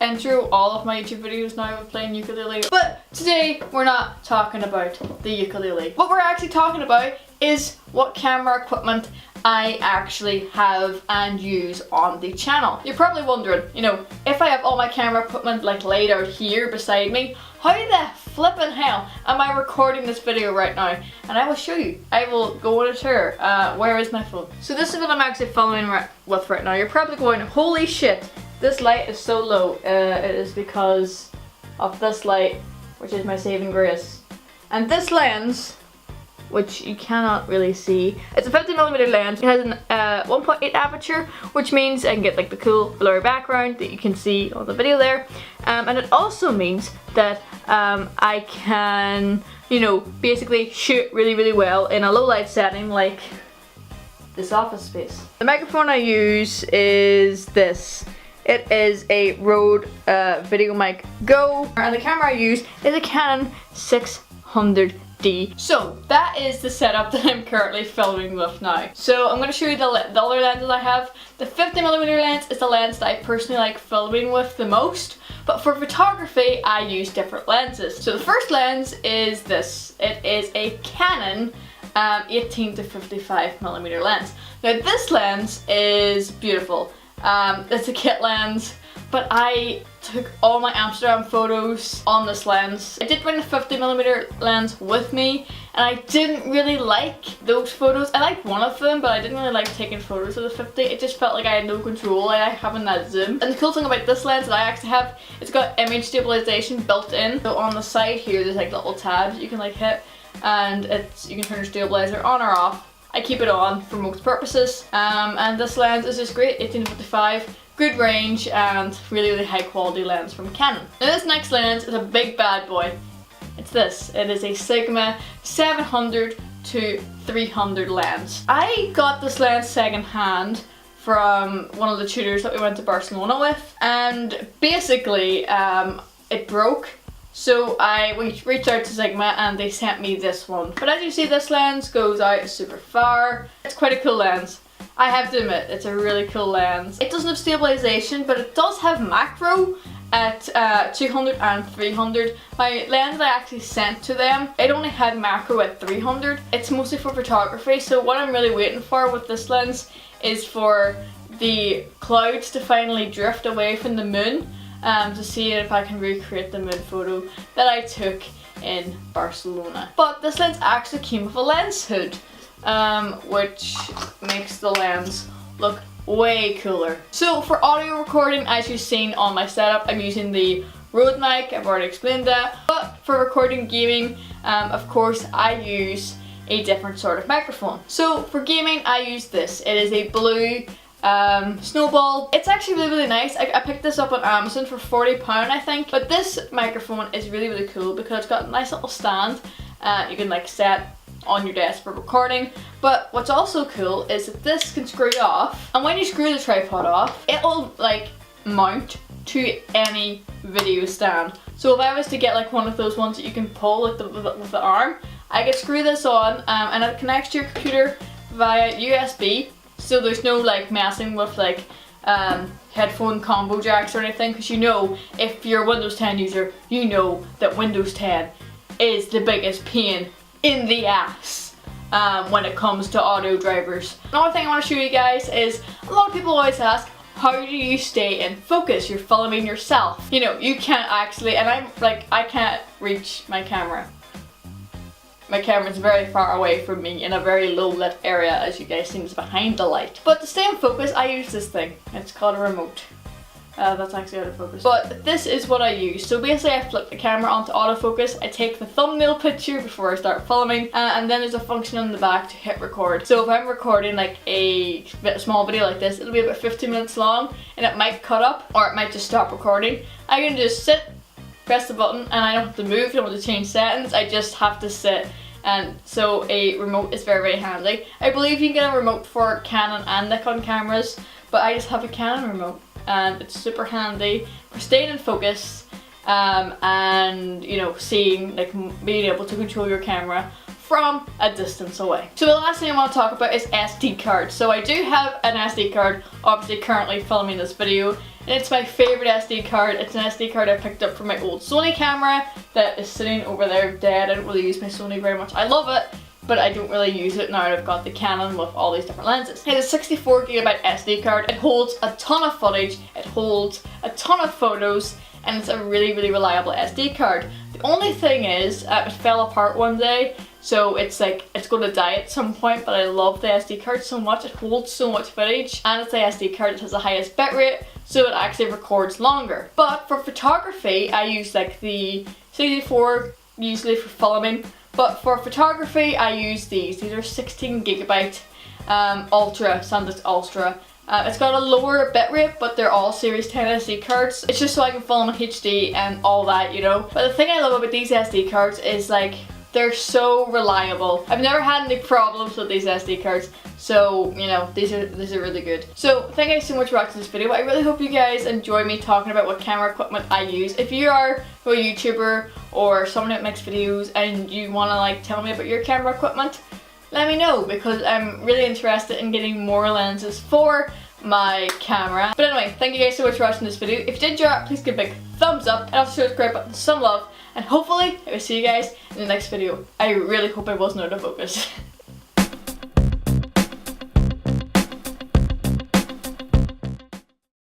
intro all of my YouTube videos now of playing ukulele. But today we're not talking about the ukulele. What we're actually talking about is what camera equipment I actually have and use on the channel. You're probably wondering, you know, if I have all my camera equipment like laid out here beside me, how the flippin' hell am I recording this video right now? And I will show you. I will go on a tour. Where is my phone? So this is what I'm actually filming with right now. You're probably going, holy shit, this light is so low. It is because of this light, which is my saving grace. And this lens, which you cannot really see. It's a 50mm lens. It has an 1.8 aperture, which means I can get like the cool blurry background that you can see on the video there. And it also means that I can, you know, basically shoot really, really well in a low light setting like this office space. The microphone I use is this. It is a Rode Video Mic Go, and the camera I use is a Canon 600D. So that is the setup that I'm currently filming with now. So I'm going to show you the other lenses I have. The 50mm lens is the lens that I personally like filming with the most, but for photography I use different lenses. So the first lens is this. It is a Canon 18 to 55mm lens. Now this lens is beautiful. It's a kit lens, but I took all my Amsterdam photos on this lens. I did bring the 50mm lens with me, and I didn't really like those photos. I liked one of them, but I didn't really like taking photos of the 50. It just felt like I had no control. I like having that zoom. And the cool thing about this lens that I actually have, it's got image stabilization built in. So on the side here, there's like little tabs you can like hit, and you can turn your stabilizer on or off. I keep it on for most purposes, and this lens is just great, 18-55, good range and really, really high quality lens from Canon. Now this next lens is a big bad boy. It's this. It is a Sigma 700 to 300 lens. I got this lens second hand from one of the tutors that we went to Barcelona with, and basically it broke. So we reached out to Sigma and they sent me this one. But as you see, this lens goes out super far. It's quite a cool lens. I have to admit, it's a really cool lens. It doesn't have stabilization, but it does have macro at 200 and 300. My lens that I actually sent to them, it only had macro at 300. It's mostly for photography, so what I'm really waiting for with this lens is for the clouds to finally drift away from the moon. To see if I can recreate the moon photo that I took in Barcelona. But this lens actually came with a lens hood, which makes the lens look way cooler. So for audio recording, as you've seen on my setup, I'm using the Rode mic, I've already explained that. But for recording gaming, of course, I use a different sort of microphone. So for gaming, I use this. It is a blue Snowball. It's actually really, really nice. I picked this up on Amazon for £40 I think, but this microphone is really, really cool because it's got a nice little stand you can like set on your desk for recording. But what's also cool is that this can screw off, and when you screw the tripod off, it'll like mount to any video stand. So if I was to get like one of those ones that you can pull with the arm, I could screw this on and it connects to your computer via USB. So there's no like messing with like headphone combo jacks or anything, because you know, if you're a Windows 10 user, you know that Windows 10 is the biggest pain in the ass when it comes to audio drivers. Another thing I want to show you guys is, a lot of people always ask, how do you stay in focus? You're filming yourself. You know, you can't actually, and I'm like, I can't reach my camera. My camera's very far away from me in a very low lit area, as you guys see, it's behind the light. But to stay in focus, I use this thing. It's called a remote. That's actually out of focus. But this is what I use. So basically I flip the camera onto autofocus, I take the thumbnail picture before I start filming, and then there's a function on the back to hit record. So if I'm recording like a small video like this, it'll be about 15 minutes long, and it might cut up, or it might just stop recording. I can just sit, press the button, and I don't have to move, I don't have to change settings, I just have to sit. And so a remote is very, very handy. I believe you can get a remote for Canon and Nikon cameras, but I just have a Canon remote, and it's super handy for staying in focus and, you know, seeing, like, being able to control your camera from a distance away. So the last thing I want to talk about is SD cards. So I do have an SD card, obviously currently filming this video, and it's my favorite SD card. It's an SD card I picked up from my old Sony camera that is sitting over there dead. I don't really use my Sony very much. I love it, but I don't really use it now that I've got the Canon with all these different lenses. It's a 64GB SD card. It holds a ton of footage, it holds a ton of photos, and it's a really, really reliable SD card. The only thing is, it fell apart one day, so it's like, it's going to die at some point, but I love the SD card so much. It holds so much footage, and it's the SD card that has the highest bitrate, so it actually records longer. But for photography, I use like the 64 usually for filming, but for photography, I use these. These are 16GB Ultra, SanDisk Ultra. It's got a lower bitrate, but they're all Series 10 SD cards. It's just so I can film in HD and all that, you know. But the thing I love about these SD cards is like, they're so reliable. I've never had any problems with these SD cards, so you know, these are really good. So thank you guys so much for watching this video. I really hope you guys enjoy me talking about what camera equipment I use. If you are a YouTuber or someone that makes videos and you want to like tell me about your camera equipment, let me know, because I'm really interested in getting more lenses for my camera. But anyway, thank you guys so much for watching this video. If you did enjoy it, please give a big thumbs up and also subscribe button some love. And hopefully I will see you guys in the next video. I really hope I wasn't out of focus.